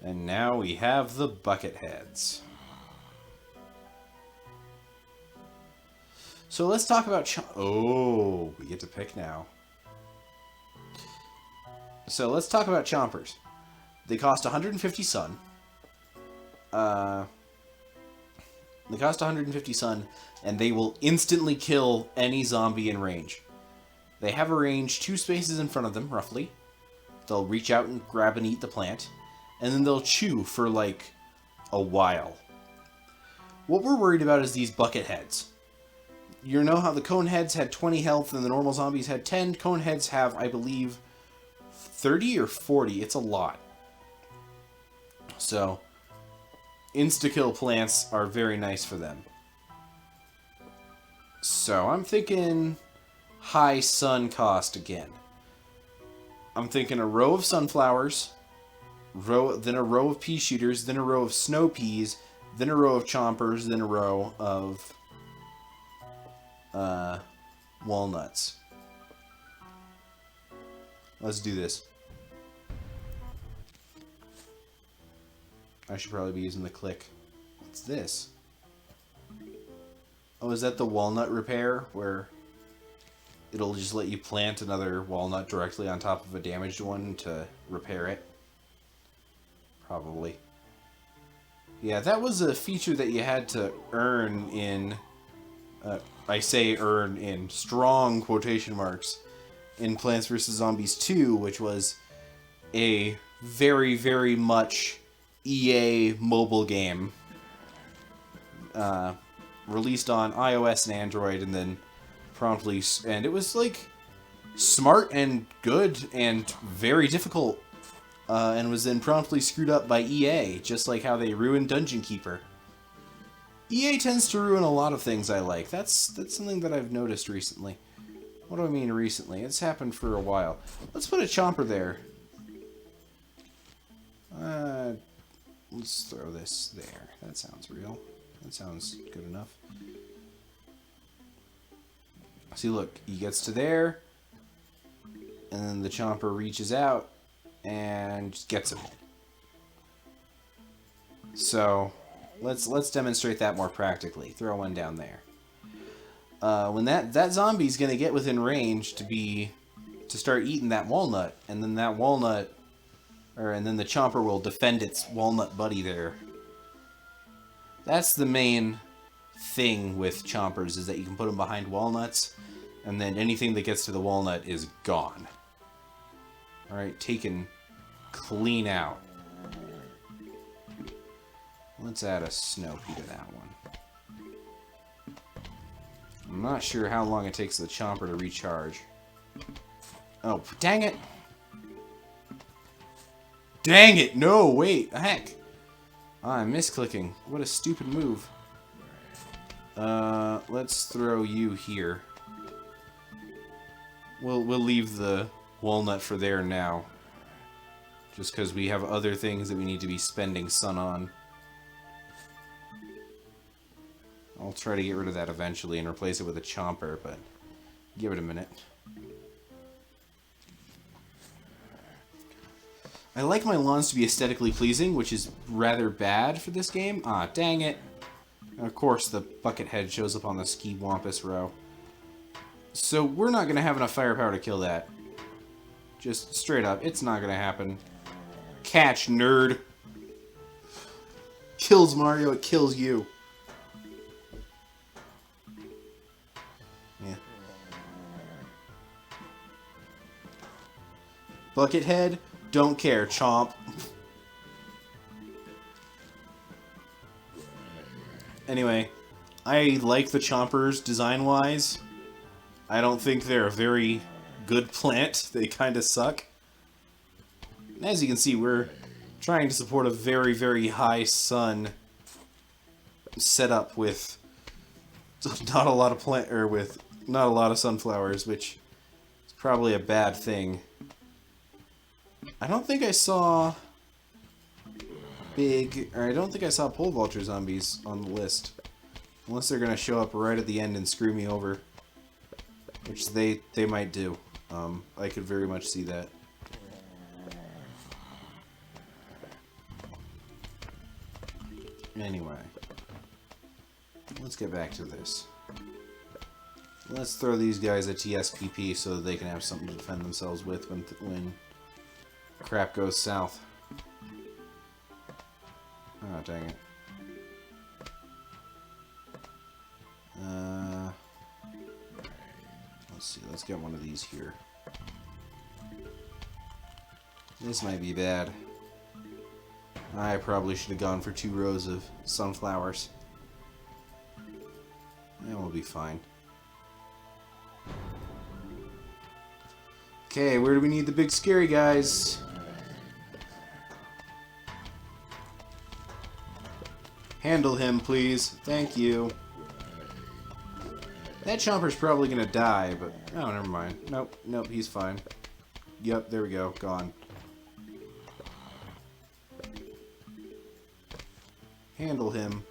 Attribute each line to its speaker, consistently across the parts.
Speaker 1: And now we have the bucket heads. So let's talk about oh, we get to pick now. So let's talk about chompers. They cost 150 sun. They cost 150 sun, and they will instantly kill any zombie in range. They have a range 2 spaces in front of them, roughly. They'll reach out and grab and eat the plant, and then they'll chew for like a while. What we're worried about is these bucket heads. You know how the cone heads had 20 health and the normal zombies had 10? Cone heads have, I believe, 30 or 40. It's a lot. So, insta-kill plants are very nice for them. So, I'm thinking high sun cost again. I'm thinking a row of sunflowers, then a row of pea shooters, then a row of snow peas, then a row of chompers, then a row of walnuts. Let's do this. I should probably be using the click. What's this? Oh, is that the walnut repair where it'll just let you plant another walnut directly on top of a damaged one to repair it? Probably. Yeah, that was a feature that you had to earn in... I say earn in strong quotation marks in Plants vs. Zombies 2, which was a very, very much EA mobile game. Released on iOS and Android, and then promptly... And it was, like, smart and good and very difficult. And was then promptly screwed up by EA, just like how they ruined Dungeon Keeper. EA tends to ruin a lot of things I like. That's something that I've noticed recently. What do I mean recently? It's happened for a while. Let's put a chomper there. Let's throw this there. That sounds real. That sounds good enough. See, look, he gets to there, and then the chomper reaches out and gets him. So... Let's demonstrate that more practically. Throw one down there. When that zombie's gonna get within range to start eating that walnut, and then that walnut, and then the chomper will defend its walnut buddy there. That's the main thing with chompers, is that you can put them behind walnuts, and then anything that gets to the walnut is gone. All right, taken clean out. Let's add a snow pea to that one. I'm not sure how long it takes the chomper to recharge. Oh, dang it! Dang it! No, wait, heck! I'm misclicking. What a stupid move. Let's throw you here. We'll leave the walnut for there now. Just because we have other things that we need to be spending sun on. I'll try to get rid of that eventually and replace it with a chomper, but give it a minute. I like my lawns to be aesthetically pleasing, which is rather bad for this game. Ah, dang it. And of course, the bucket head shows up on the ski wampus row. So we're not going to have enough firepower to kill that. Just straight up, it's not going to happen. Catch, nerd. Kills Mario, it kills you. Yeah. Buckethead, don't care, chomp. Anyway, I like the chompers design-wise. I don't think they're a very good plant. They kind of suck. And as you can see, we're trying to support a very, very high sun setup with not a lot of not a lot of sunflowers, which is probably a bad thing. I don't think I saw I don't think I saw pole vulture zombies on the list. Unless they're gonna show up right at the end and screw me over. Which they might do. I could very much see that. Anyway, let's get back to this. Let's throw these guys a TSPP so that they can have something to defend themselves with when crap goes south. Oh, dang it. Let's see, let's get one of these here. This might be bad. I probably should have gone for 2 rows of sunflowers. And we'll be fine. Okay, where do we need the big scary guys? Handle him, please. Thank you. That chomper's probably gonna die, but... Oh, never mind. Nope, nope, he's fine. Yep, there we go. Gone. Handle him.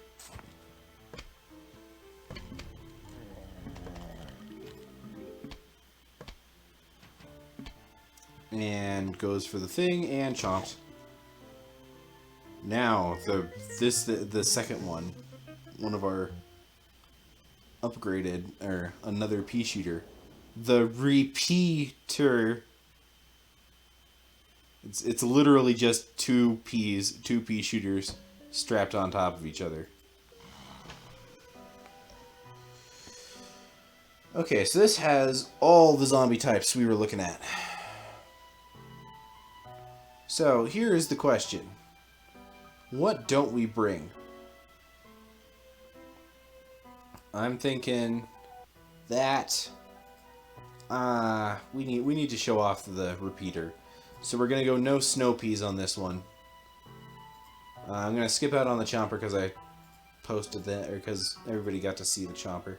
Speaker 1: And goes for the thing, and chomps. Now, the second one of our upgraded, or another pea shooter. The repeater. It's literally just two pea shooters strapped on top of each other. Okay, so this has all the zombie types we were looking at. So, here is the question. What don't we bring? I'm thinking that we need to show off the repeater. So we're gonna go no snow peas on this one. I'm gonna skip out on the chomper because I posted that, or because everybody got to see the chomper.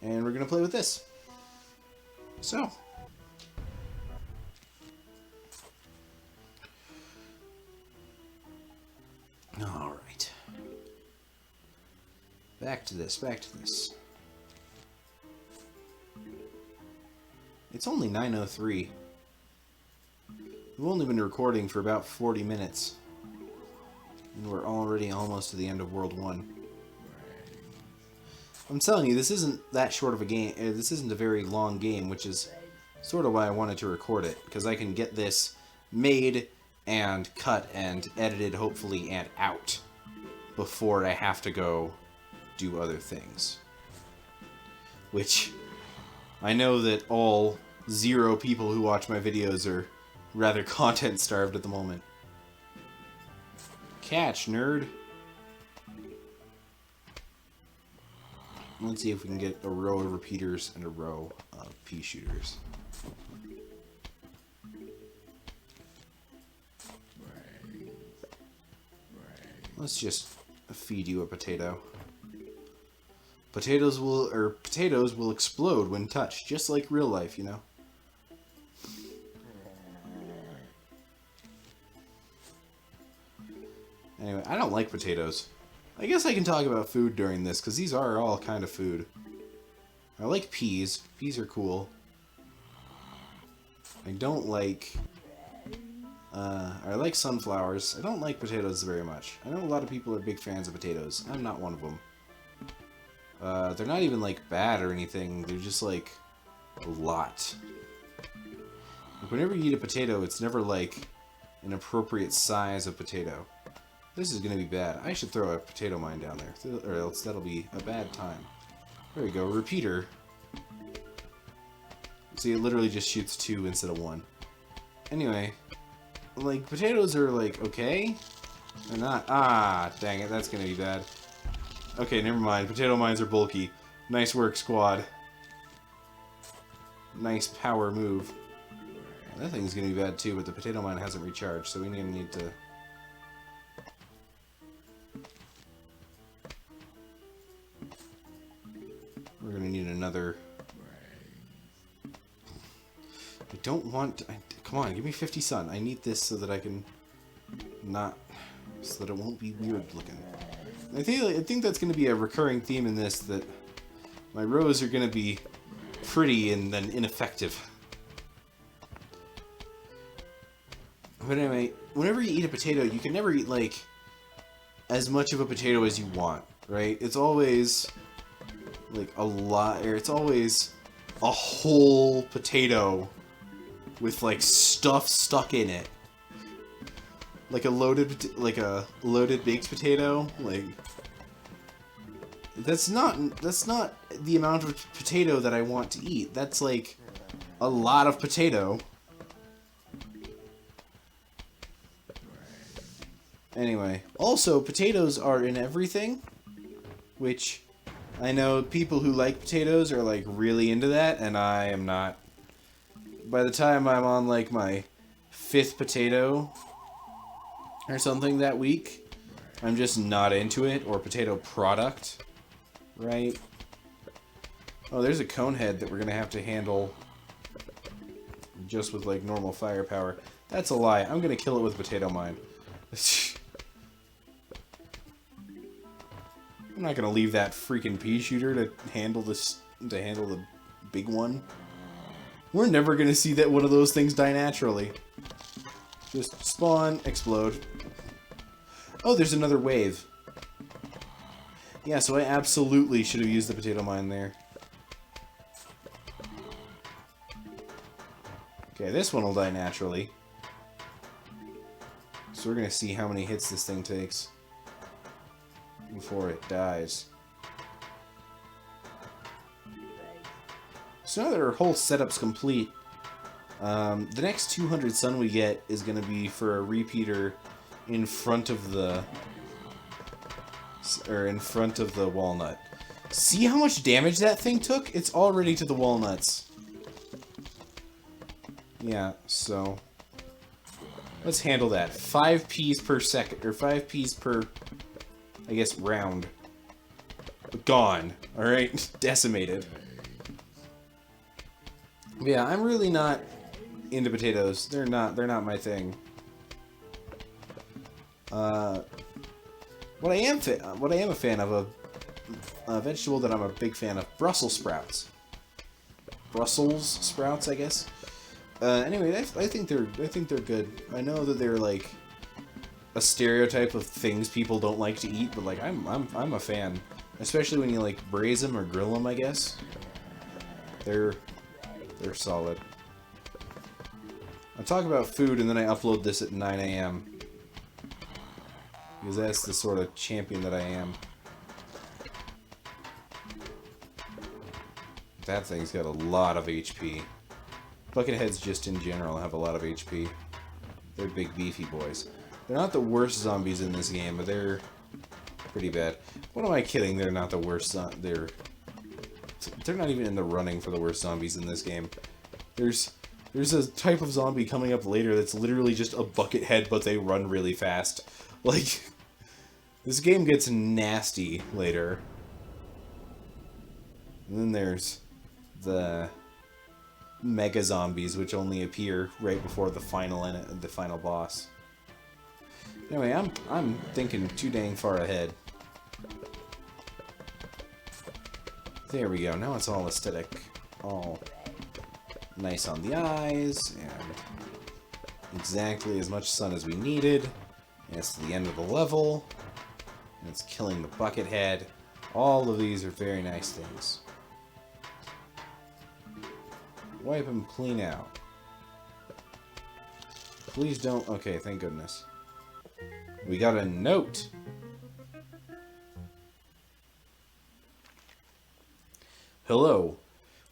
Speaker 1: And we're gonna play with this. So. Alright. Back to this. It's only 9:03. We've only been recording for about 40 minutes. And we're already almost to the end of World 1. I'm telling you, this isn't that short of a game. This isn't a very long game, which is sort of why I wanted to record it. Because I can get this made and cut and edited, hopefully, and out before I have to go do other things. Which, I know that all 0 people who watch my videos are rather content-starved at the moment. Catch, nerd! Let's see if we can get a row of repeaters and a row of pea shooters. Let's just feed you a potato. Potatoes will explode when touched, just like real life, you know? Anyway, I don't like potatoes. I guess I can talk about food during this, because these are all kind of food. I like peas. Peas are cool. I don't like... I like sunflowers. I don't like potatoes very much. I know a lot of people are big fans of potatoes. I'm not one of them. They're not even, like, bad or anything. They're just, like, a lot. Like, whenever you eat a potato, it's never, like, an appropriate size of potato. This is gonna be bad. I should throw a potato mine down there, or else that'll be a bad time. There we go, repeater. See, it literally just shoots 2 instead of 1. Anyway, like, potatoes are, like, okay? They're not. Ah, dang it, that's gonna be bad. Okay, never mind. Potato mines are bulky. Nice work, squad. Nice power move. That thing's gonna be bad too, but the potato mine hasn't recharged, so we're gonna need to... We're gonna need another... I don't want... Come on, give me 50 sun. I need this so that I can... Not... So that it won't be weird looking. I think that's going to be a recurring theme in this, that my rows are going to be pretty and then ineffective. But anyway, whenever you eat a potato, you can never eat, like, as much of a potato as you want, right? It's always like a lot, or it's always a whole potato with like stuff stuck in it, like a loaded baked potato. Like that's not the amount of potato that I want to eat. That's like a lot of potato. Anyway, also potatoes are in everything, which I know people who like potatoes are like really into that, and I am not. By the time I'm on like my 5th potato or something that week, I'm just not into it, or potato product, right? Oh, there's a cone head that we're gonna have to handle just with like normal firepower. That's a lie. I'm gonna kill it with potato mine. I'm not gonna leave that freaking pea shooter to handle the big one. We're never gonna see that one of those things die naturally. Just spawn, explode. Oh, there's another wave. Yeah, so I absolutely should have used the potato mine there. Okay, this one will die naturally. So we're gonna see how many hits this thing takes before it dies. So now that our whole setup's complete, the next 200 sun we get is going to be for a repeater in front of the walnut. See how much damage that thing took? It's already to the walnuts. Yeah, so let's handle that. 5 Ps per second, or 5 Ps per, I guess, round. Gone. Alright? Decimated. Yeah, I'm really not into potatoes. They're not my thing. What I am a fan of, a vegetable that I'm a big fan of, Brussels sprouts. Brussels sprouts, I guess. Anyway, I think they're good. I know that they're like a stereotype of things people don't like to eat, but like I'm a fan, especially when you like braise them or grill them. I guess they're solid. I talk about food and then I upload this at 9 AM. Because that's the sort of champion that I am. That thing's got a lot of HP. Bucketheads just in general have a lot of HP. They're big beefy boys. They're not the worst zombies in this game, but they're pretty bad. What am I kidding? They're not the worst. They're not even in the running for the worst zombies in this game. There's a type of zombie coming up later that's literally just a bucket head, but they run really fast. Like, this game gets nasty later. And then there's the mega zombies, which only appear right before the final boss. Anyway, I'm thinking too dang far ahead. There we go. Now it's all aesthetic, all nice on the eyes, and exactly as much sun as we needed. And it's to the end of the level, and it's killing the bucket head. All of these are very nice things. Wipe them clean out. Please don't. Okay, thank goodness. We got a note. Hello.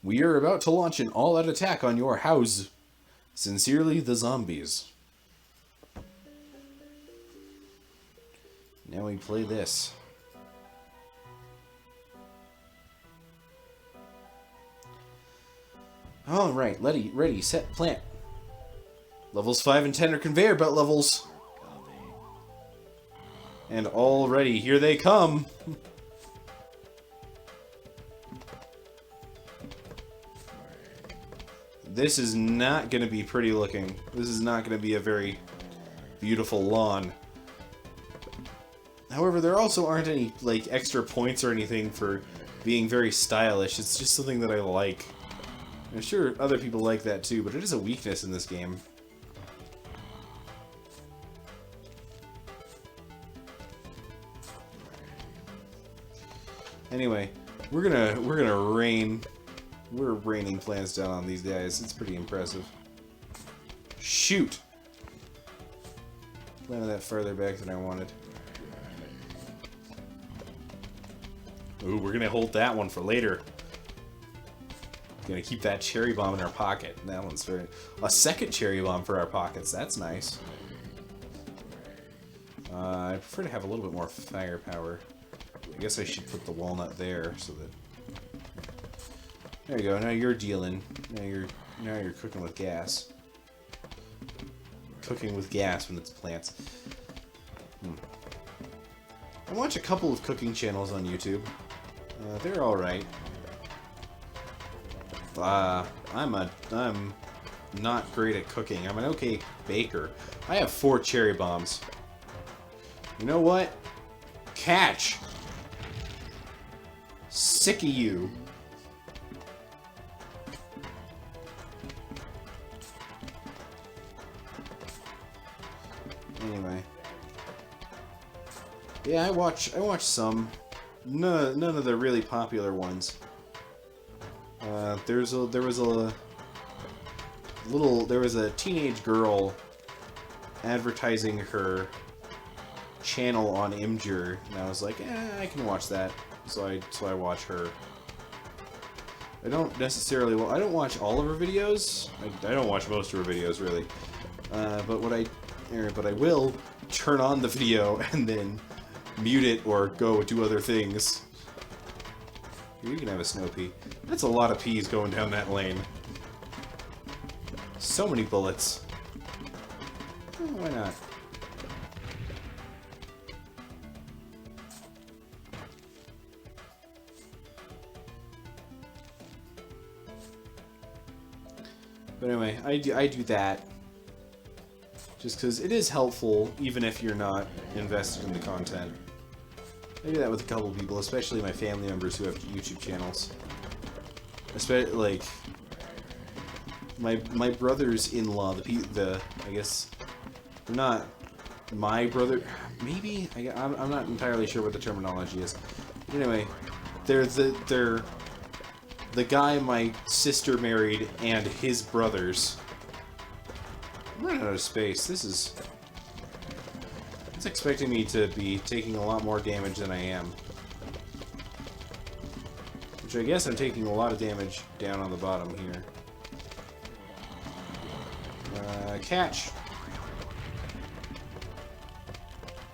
Speaker 1: We are about to launch an all-out attack on your house. Sincerely, the zombies. Now we play this. Alright, ready, set, plant. Levels 5 and 10 are conveyor belt levels. And already, here they come. This is not going to be pretty looking. This is not going to be a very beautiful lawn. However, there also aren't any like extra points or anything for being very stylish. It's just something that I like. I'm sure other people like that too, but it is a weakness in this game. Anyway, we're raining plants down on these guys. It's pretty impressive. Shoot! Planted that farther back than I wanted. Ooh, we're gonna hold that one for later. Gonna keep that cherry bomb in our pocket. That one's very... A second cherry bomb for our pockets. That's nice. I prefer to have a little bit more firepower. I guess I should put the walnut there so that... There you go. Now you're dealing. Now you're cooking with gas. Cooking with gas when it's plants. I watch a couple of cooking channels on YouTube. They're all right. I'm not great at cooking. I'm an okay baker. I have 4 cherry bombs. You know what? Catch! Sick of you. Anyway. Yeah, I watch some. None of the really popular ones. There was a teenage girl advertising her channel on Imgur, and I was like, I can watch that. So I watch her. I don't watch all of her videos. I don't watch most of her videos really. But I will turn on the video and then mute it or go do other things. Here, you can have a snow pea. That's a lot of peas going down that lane. So many bullets. Oh, why not? But anyway, I do that. Just because it is helpful, even if you're not invested in the content. I do that with a couple people, especially my family members who have YouTube channels. Especially, like, my brothers-in-law, I guess, they're not my brother, maybe? I'm not entirely sure what the terminology is. But anyway, they're the guy my sister married and his brothers. I'm running out of space. It's expecting me to be taking a lot more damage than I am. Which I guess I'm taking a lot of damage down on the bottom here. Catch!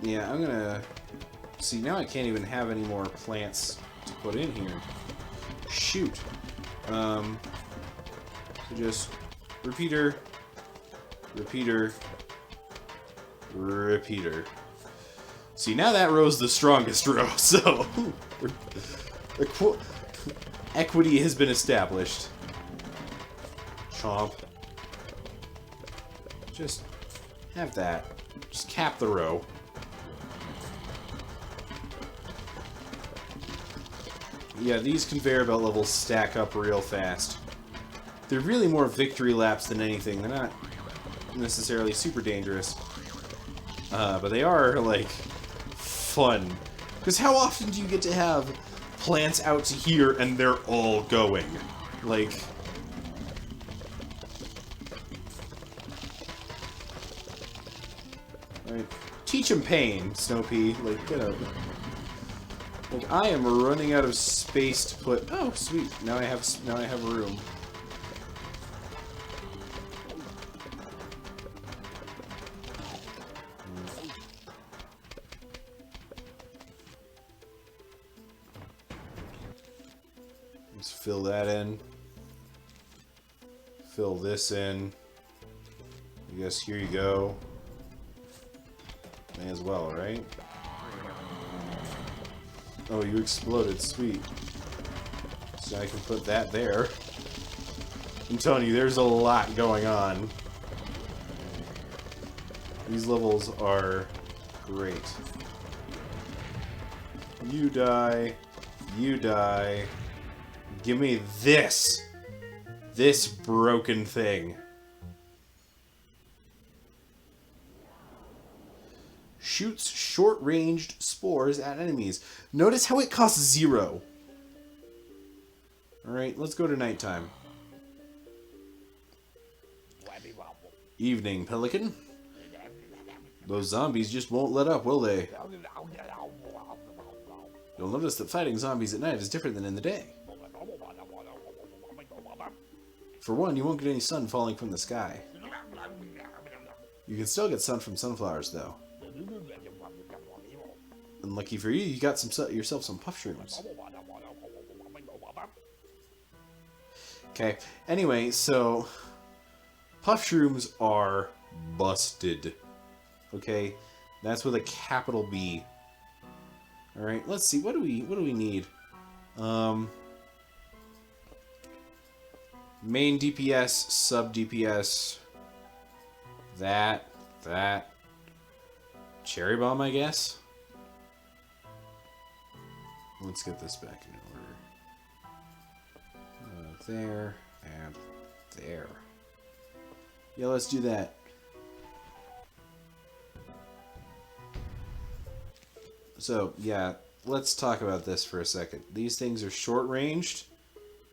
Speaker 1: Yeah, I'm gonna... See, now I can't even have any more plants to put in here. Shoot! So just... Repeater... Repeater... Repeater. See, now that row's the strongest row, so... Equity has been established. Chomp. Just have that. Just cap the row. Yeah, these conveyor belt levels stack up real fast. They're really more victory laps than anything. They're not necessarily super dangerous. But they are, like, fun. Because how often do you get to have plants out to here and they're all going? Like... Right. Teach him pain, Snowpea. Like, get out. Like, I am running out of space to put... Oh, sweet. Now I have room. Let's fill that in. Fill this in. I guess here you go. May as well, right? Oh, you exploded. Sweet. So I can put that there. I'm telling you, there's a lot going on. These levels are great. You die. You die. Give me this! This broken thing. shoots short-ranged spores at enemies. Notice how it costs 0. Alright, let's go to nighttime. Evening, Pelican. Those zombies just won't let up, will they? You'll notice that fighting zombies at night is different than in the day. For one, you won't get any sun falling from the sky. You can still get sun from sunflowers, though. And lucky for you, you got yourself some puff shrooms. Okay, anyway, so puff shrooms are busted. Okay, that's with a capital B. All right, let's see. What do we need? Main DPS, sub DPS. That cherry bomb, I guess. Let's get this back in order. There and there. Yeah, let's do that. So, yeah, let's talk about this for a second. These things are short-ranged,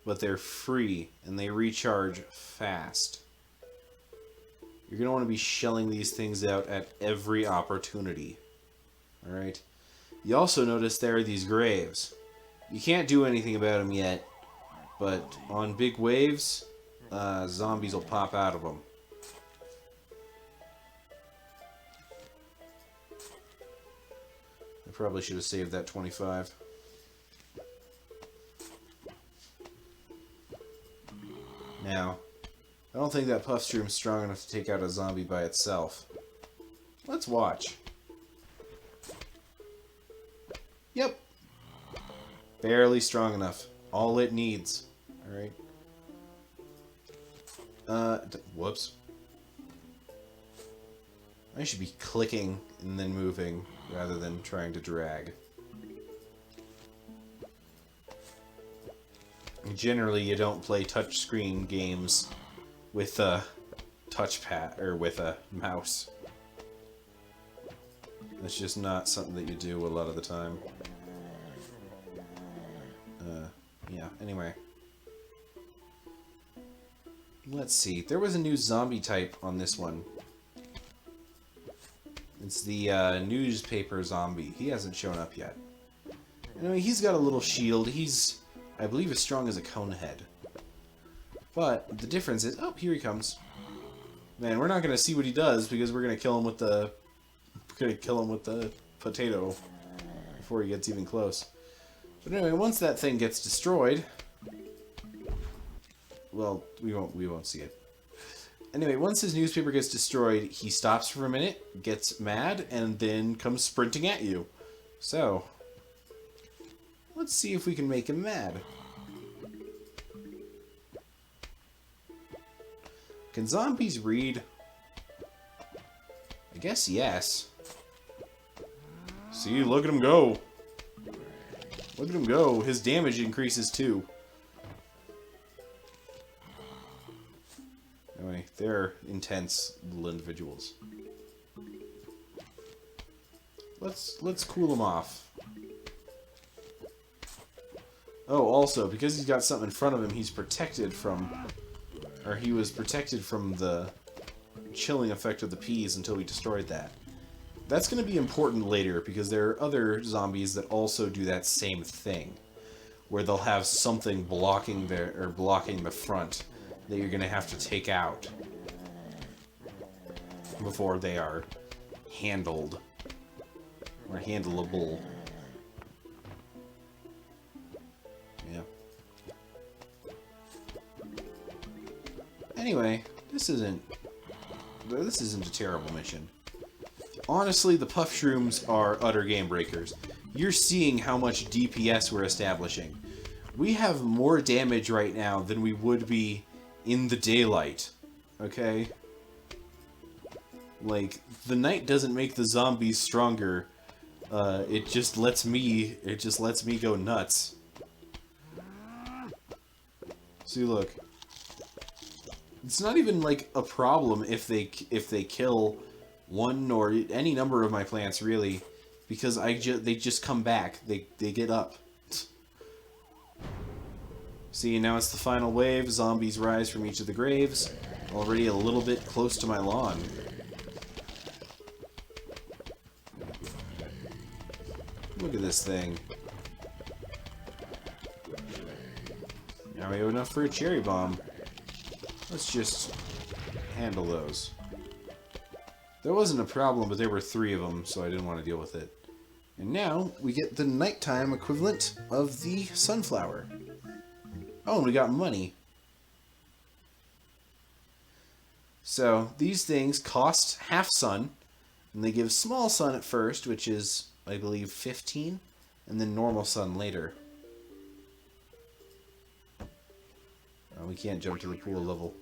Speaker 1: but they're free, and they recharge fast. You're going to want to be shelling these things out at every opportunity. Alright? You also notice there are these graves. You can't do anything about them yet, but on big waves, zombies will pop out of them. I probably should have saved that 25. Now, I don't think that puff shroom's strong enough to take out a zombie by itself. Let's watch. Yep. Barely strong enough. All it needs. Alright. Whoops. I should be clicking and then moving rather than trying to drag. Generally, you don't play touchscreen games with a touchpad or with a mouse. It's just not something that you do a lot of the time. Yeah, anyway. Let's see. There was a new zombie type on this one. It's the newspaper zombie. He hasn't shown up yet. Anyway, he's got a little shield. He's, I believe, as strong as a cone head. But the difference is... Oh, here he comes. Man, we're not going to see what he does because we're going to kill him with the... We're going to kill him with the potato before he gets even close. But anyway, once that thing gets destroyed... Well, we won't see it. Anyway, once his newspaper gets destroyed, he stops for a minute, gets mad, and then comes sprinting at you. So, let's see if we can make him mad. Can zombies read? I guess yes. See, look at him go. Look at him go. His damage increases too. Anyway, they're intense little individuals. Let's cool him off. Oh, also, because he's got something in front of him, he's protected from... Or he was protected from the chilling effect of the peas until we destroyed that. That's going to be important later, because there are other zombies that also do that same thing. Where they'll have something blocking the front that you're going to have to take out before they are handled or handleable. Yeah. Anyway, this isn't a terrible mission. Honestly, the puff shrooms are utter game breakers. You're seeing how much DPS we're establishing. We have more damage right now than we would be in the daylight, okay? Like, the night doesn't make the zombies stronger. It just lets me go nuts. See, look. It's not even like a problem if they kill one or any number of my plants, really, because they just come back. They get up. See, now it's the final wave. Zombies rise from each of the graves. Already a little bit close to my lawn. Look at this thing. Now we have enough for a cherry bomb. Let's just handle those. There wasn't a problem, but there were 3 of them, so I didn't want to deal with it. And now we get the nighttime equivalent of the sunflower. Oh, and we got money. So these things cost half sun, and they give small sun at first, which is, I believe, 15, and then normal sun later. Oh, we can't jump to the pool level.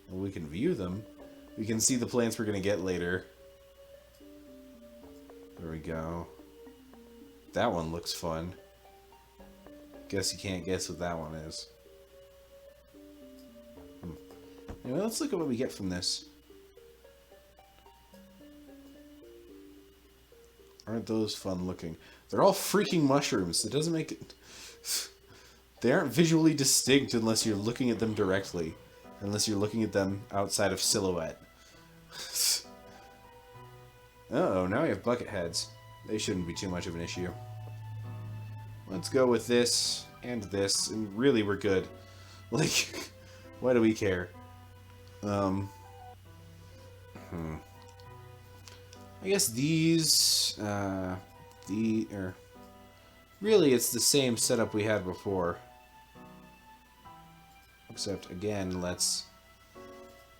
Speaker 1: Well, we can view them. We can see the plants we're going to get later. There we go. That one looks fun. Guess you can't guess what that one is. Anyway, let's look at what we get from this. Aren't those fun looking? They're all freaking mushrooms. It doesn't make it... They aren't visually distinct unless you're looking at them directly. Unless you're looking at them outside of silhouette. Uh-oh, now we have bucket heads. They shouldn't be too much of an issue. Let's go with this and this, and really we're good. Like, why do we care? I guess these, really it's the same setup we had before. Except, again, let's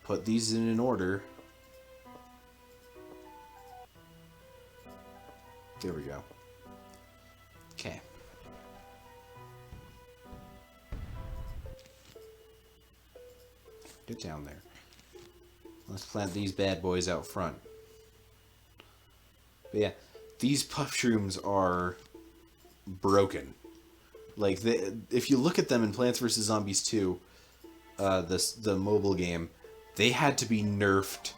Speaker 1: put these in order. There we go. Okay. Get down there. Let's plant these bad boys out front. But yeah, these mushrooms are broken. Like, if you look at them in Plants vs. Zombies 2, the mobile game, they had to be nerfed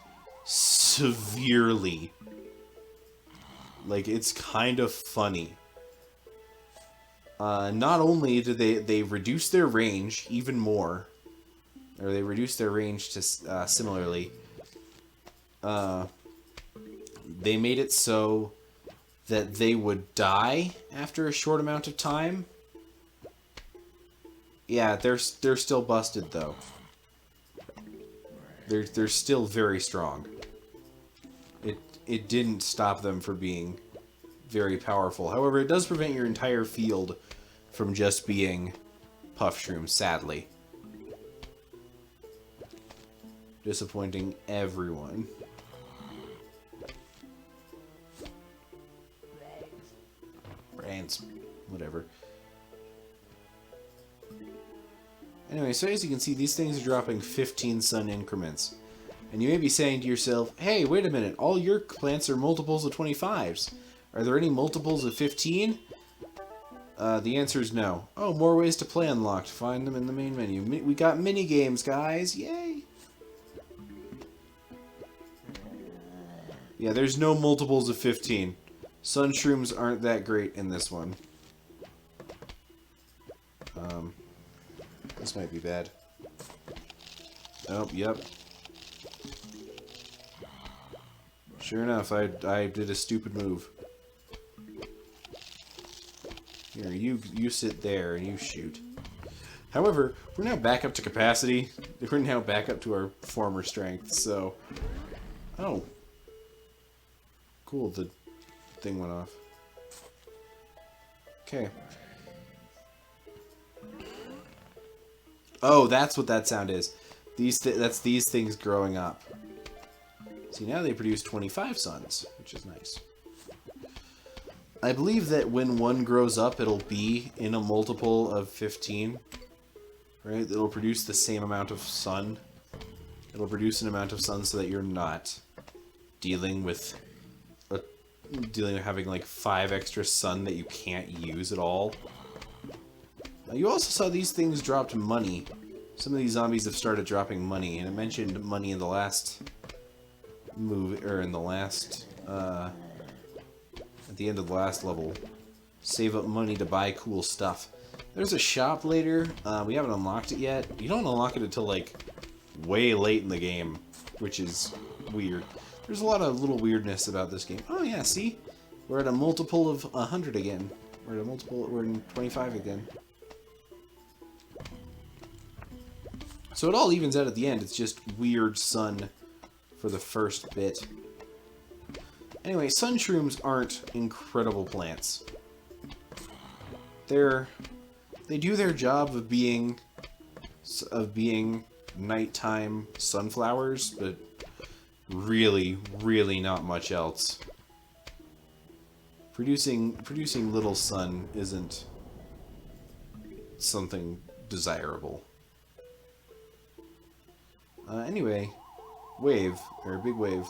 Speaker 1: severely. Like, it's kind of funny. Not only did they reduce their range even more, or they reduced their range to similarly, they made it so that they would die after a short amount of time. Yeah, they're still busted though. They're still very strong. It didn't stop them from being very powerful. However, it does prevent your entire field from just being puff shrooms, sadly. Disappointing everyone. Brains. Whatever. Anyway, so as you can see, these things are dropping 15 sun increments. And you may be saying to yourself, hey, wait a minute, all your plants are multiples of 25s. Are there any multiples of 15? The answer is no. Oh, more ways to play unlocked. Find them in the main menu. We got mini games, guys. Yay! Yeah, there's no multiples of 15. Sun shrooms aren't that great in this one. This might be bad. Oh, yep. Sure enough, I did a stupid move. Here, you sit there and you shoot. However, we're now back up to capacity. We're now back up to our former strength, so... Oh. Cool, the thing went off. Okay. Oh, that's what that sound is. That's these things growing up. See, now they produce 25 suns, which is nice. I believe that when one grows up, it'll be in a multiple of 15. Right? It'll produce the same amount of sun. It'll produce an amount of sun so that you're not dealing with having like 5 extra sun that you can't use at all. Now, you also saw these things dropped money. Some of these zombies have started dropping money, and I mentioned money in the last move, or in the last, at the end of the last level, save up money to buy cool stuff. There's a shop later. We haven't unlocked it yet. You don't unlock it until, like, way late in the game, which is weird. There's a lot of little weirdness about this game. Oh, yeah, see? We're at a multiple of 100 again. We're in 25 again. So it all evens out at the end. It's just weird sun for the first bit. Anyway, sun shrooms aren't incredible plants. They do their job of being nighttime sunflowers, but really, really not much else. Producing little sun isn't something desirable. Anyway, wave, or big wave.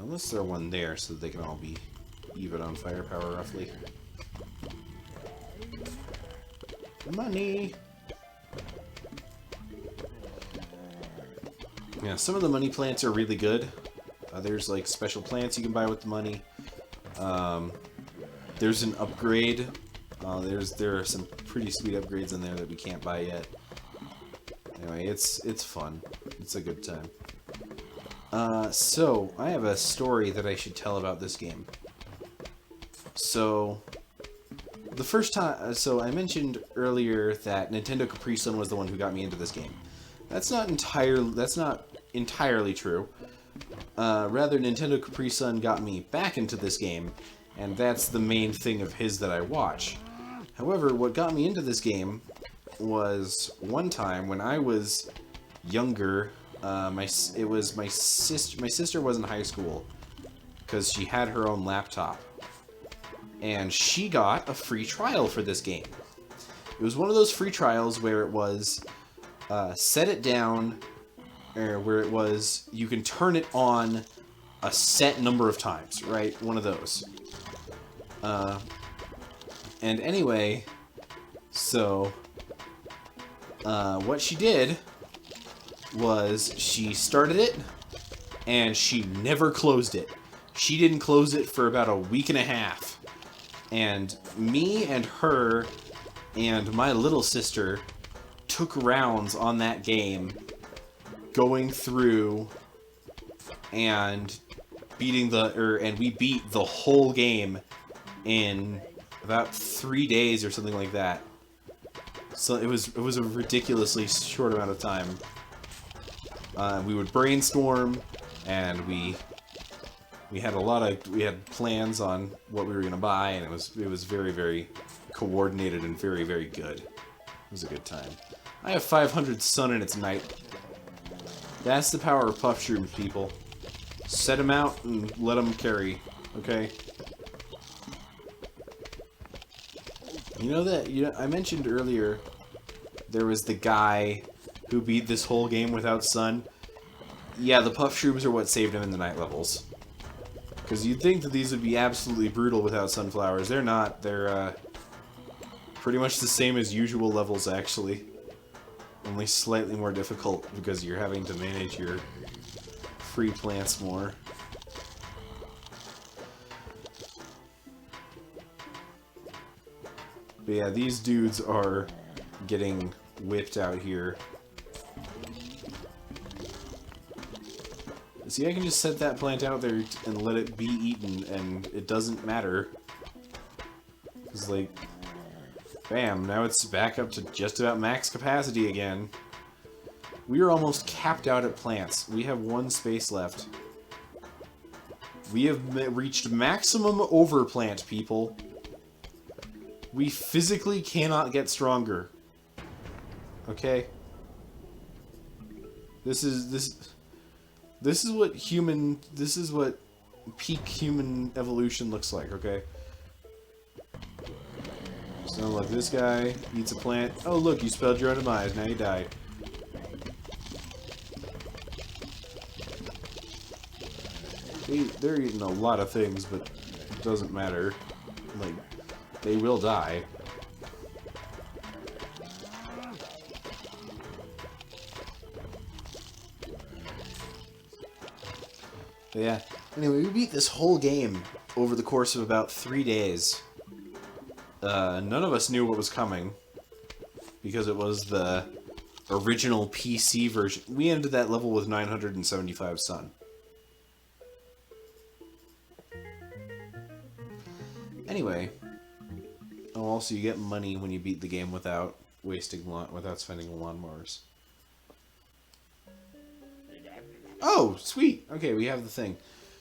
Speaker 1: Let's throw one there so that they can all be even on firepower, roughly. Money! Yeah, some of the money plants are really good. There's like special plants you can buy with the money. There's an upgrade. There are some pretty sweet upgrades in there that we can't buy yet. Anyway, it's fun. It's a good time. So I have a story that I should tell about this game. So the first time, so I mentioned earlier that Nintendo Capri Sun was the one who got me into this game. That's not entirely true. Rather, Nintendo Capri Sun got me back into this game, and that's the main thing of his that I watch. However, what got me into this game was one time when I was younger. My sister was in high school because she had her own laptop, and she got a free trial for this game. It was one of those free trials where it was set it down, or where it was you can turn it on a set number of times, right? One of those. And anyway, so what she did was she started it and she never closed it. She didn't close it for about a week and a half. And me and her and my little sister took rounds on that game, going through and beating and we beat the whole game in about 3 days or something like that. So it was a ridiculously short amount of time. We would brainstorm, and we had plans on what we were gonna buy, and it was very, very coordinated and very, very good. It was a good time. I have 500 sun in its night. That's the power of puff shrooms, people. Set them out and let them carry, okay? I mentioned earlier there was the guy who beat this whole game without sun. Yeah, the puff shrooms are what saved him in the night levels. Because you'd think that these would be absolutely brutal without sunflowers. They're not. They're pretty much the same as usual levels, actually. Only slightly more difficult because you're having to manage your free plants more. But yeah, these dudes are getting whipped out here. See, I can just set that plant out there and let it be eaten, and it doesn't matter. It's like, bam, now it's back up to just about max capacity again. We are almost capped out at plants. We have 1 space left. We have reached maximum overplant, people. We physically cannot get stronger. Okay? This is what peak human evolution looks like, okay? So look, this guy eats a plant. Oh look, you spelled your own demise, now you died. They're eating a lot of things, but it doesn't matter. Like, they will die. But yeah. Anyway, we beat this whole game over the course of about 3 days. None of us knew what was coming because it was the original PC version. We ended that level with 975 sun. Anyway, also you get money when you beat the game without without spending lawnmowers. Oh, sweet. Okay, we have the thing.